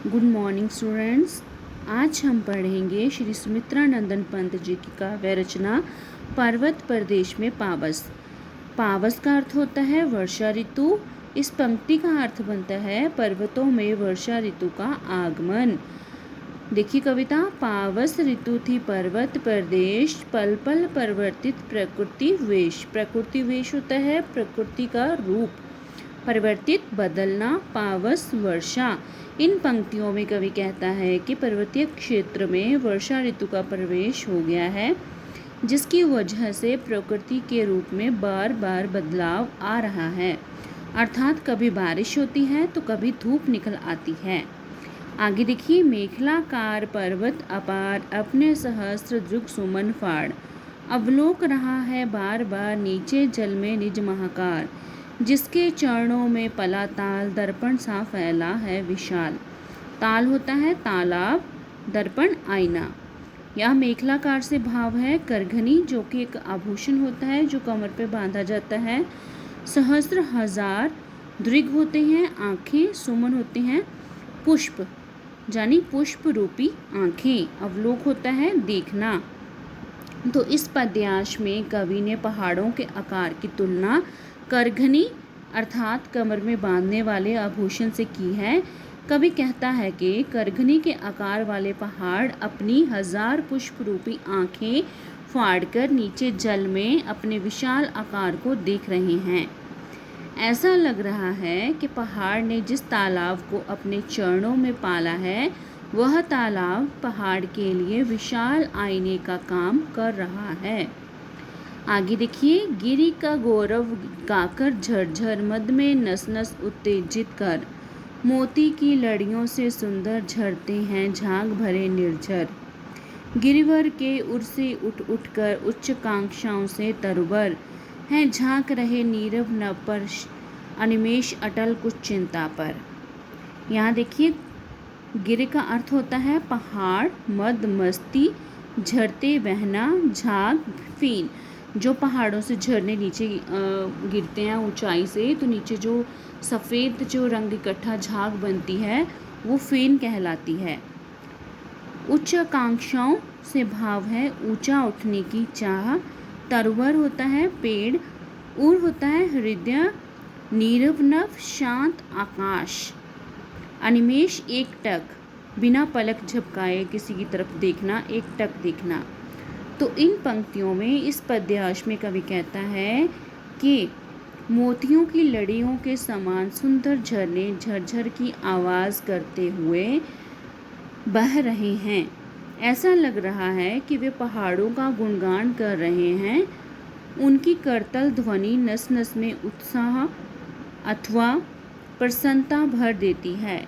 Good morning students. आज हम पढ़ेंगे श्री सुमित्रा नंदन पंत जी की काव्य रचना पर्वत प्रदेश में पावस। पावस का अर्थ होता है वर्षा ऋतु। इस पंक्ति का अर्थ बनता है पर्वतों में वर्षा ऋतु का आगमन। देखिए कविता। पावस ऋतु थी पर्वत प्रदेश, पल पल परिवर्तित प्रकृति वेश। प्रकृति वेश होता है प्रकृति का रूप, परिवर्तित बदलना, पावस वर्षा। इन पंक्तियों में कवि कहता है कि पर्वतीय क्षेत्र में वर्षा ऋतु का प्रवेश हो गया है, जिसकी वजह से प्रकृति के रूप में बार बार बदलाव आ रहा है। अर्थात कभी बारिश होती है तो कभी धूप निकल आती है। आगे देखिए। मेखलाकार पर्वत अपार, अपने सहस्त्र जुग सुमन फाड़। अवलोक रहा है बार बार नीचे जल में निज महाकार। जिसके चरणों में पला ताल, दर्पण सा फैला है विशाल। ताल होता है तालाब, दर्पण आईना। यह मेखलाकार से भाव है करघनी, जो कि एक आभूषण होता है जो कमर पे बांधा जाता है। सहस्त्र हजार दृग होते हैं आँखें, सुमन होते हैं पुष्प यानी पुष्प रूपी आँखें। अवलोक होता है देखना। तो इस पद्यांश में कवि ने पहाड़ों के आकार की तुलना करघनी अर्थात कमर में बांधने वाले आभूषण से की है। कवि कहता है कि करघनी के आकार वाले पहाड़ अपनी हजार पुष्प रूपी आँखें फाड़कर नीचे जल में अपने विशाल आकार को देख रहे हैं। ऐसा लग रहा है कि पहाड़ ने जिस तालाब को अपने चरणों में पाला है, वह तालाब पहाड़ के लिए विशाल आईने का काम कर रहा है। आगे देखिए। गिरि का गौरव गाकर झरझर, मद में नस नस उत्तेजित कर। मोती की लड़ियों से सुंदर झरते हैं झाग भरे निर्झर। गिरिवर के उर से उठ उठ कर उच्च कांक्षाओं से तरबर हैं, झांक रहे नीरव नभ पर अनिमेष अटल कुछ चिंता पर। यहाँ देखिए। गिरि का अर्थ होता है पहाड़, मद मस्ती, झरते बहना, झाग फीन। जो पहाड़ों से झरने नीचे गिरते हैं ऊंचाई से, तो नीचे जो सफ़ेद जो रंग इकट्ठा झाग बनती है वो फेन कहलाती है। उच्च आकांक्षाओं से भाव है ऊंचा उठने की चाह। तरवर होता है पेड़, उर होता है हृदय, नीरव नभ शांत आकाश, अनिमेष एकटक बिना पलक झपकाए किसी की तरफ देखना, एकटक देखना। तो इन पंक्तियों में इस पद्यांश में कवि कहता है कि मोतियों की लड़ियों के समान सुंदर झरने झरझर की आवाज़ करते हुए बह रहे हैं। ऐसा लग रहा है कि वे पहाड़ों का गुणगान कर रहे हैं। उनकी करतल ध्वनि नस नस में उत्साह अथवा प्रसन्नता भर देती है।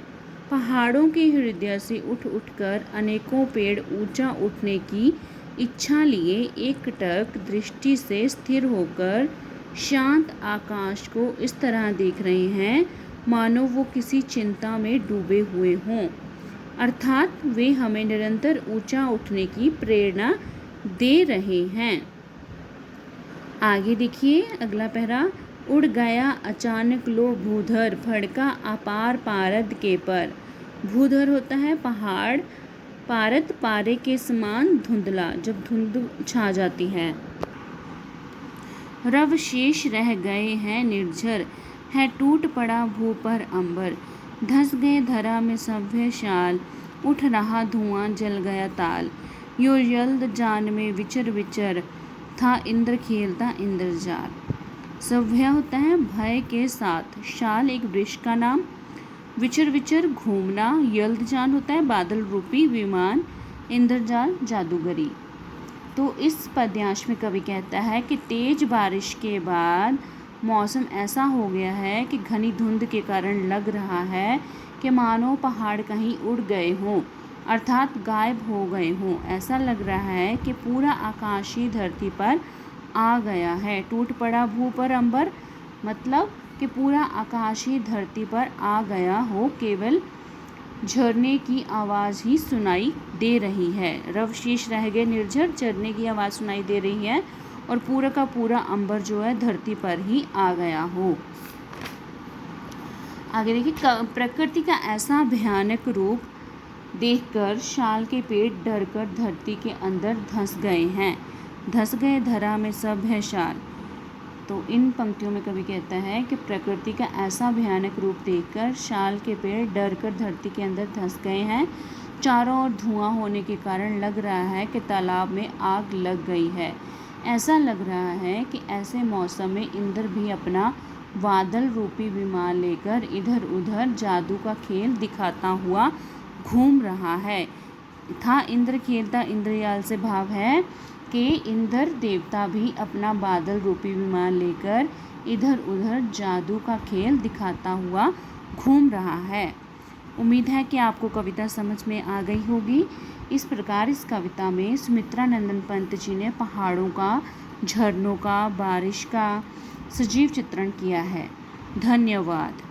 पहाड़ों के हृदय से उठ उठकर अनेकों पेड़ ऊंचा उठने की इच्छा लिए एकटक दृष्टि से स्थिर होकर शांत आकाश को इस तरह देख रहे हैं मानो वो किसी चिंता में डूबे हुए हों। अर्थात वे हमें निरंतर ऊंचा उठने की प्रेरणा दे रहे हैं। आगे देखिए अगला पैरा। उड़ गया अचानक लो भूधर, फड़का अपार पारद के पर। भूधर होता है पहाड़, पारद पारे के समान धुंधला, जब धुंध छा जाती है। रव शेष रह गए हैं निर्झर, है टूट पड़ा भू पर अंबर। धस गए धरा में सभ्य शाल, उठ रहा धुआं जल गया ताल। यो यल्द जान में विचर विचर, था इंद्र खेलता इंद्रजाल। सभ्य होता है भय के साथ, शाल एक वृक्ष का नाम, विचर विचर घूमना, यल्दजान होता है बादल रूपी विमान, इंद्रजाल जादूगरी। तो इस पद्यांश में कवि कहता है कि तेज बारिश के बाद मौसम ऐसा हो गया है कि घनी धुंध के कारण लग रहा है कि मानो पहाड़ कहीं उड़ गए हों, अर्थात गायब हो गए हों। ऐसा लग रहा है कि पूरा आकाश ही धरती पर आ गया है। टूट पड़ा भू पर अंबर मतलब कि पूरा आकाश ही धरती पर आ गया हो, केवल झरने की आवाज़ ही सुनाई दे रही है। रवशेष रह गए निर्झर, झरने की आवाज़ सुनाई दे रही है और पूरा का पूरा अंबर जो है धरती पर ही आ गया हो। आगे देखिए, प्रकृति का ऐसा भयानक रूप देखकर शाल के पेड़ डरकर धरती के अंदर धंस गए हैं। धंस गए धरा में सब है शाल। तो इन पंक्तियों में कवि कहता है कि प्रकृति का ऐसा भयानक रूप देखकर शाल के पेड़ डरकर धरती के अंदर धंस गए हैं। चारों ओर धुआं होने के कारण लग रहा है कि तालाब में आग लग गई है। ऐसा लग रहा है कि ऐसे मौसम में इंद्र भी अपना बादल रूपी विमान लेकर इधर उधर जादू का खेल दिखाता हुआ घूम रहा है। था इंद्र खेलता इंद्रजाल से भाव है कि इंद्र देवता भी अपना बादल रूपी विमान लेकर इधर उधर जादू का खेल दिखाता हुआ घूम रहा है। उम्मीद है कि आपको कविता समझ में आ गई होगी। इस प्रकार इस कविता में सुमित्रा नंदन पंत जी ने पहाड़ों का, झरनों का, बारिश का सजीव चित्रण किया है। धन्यवाद।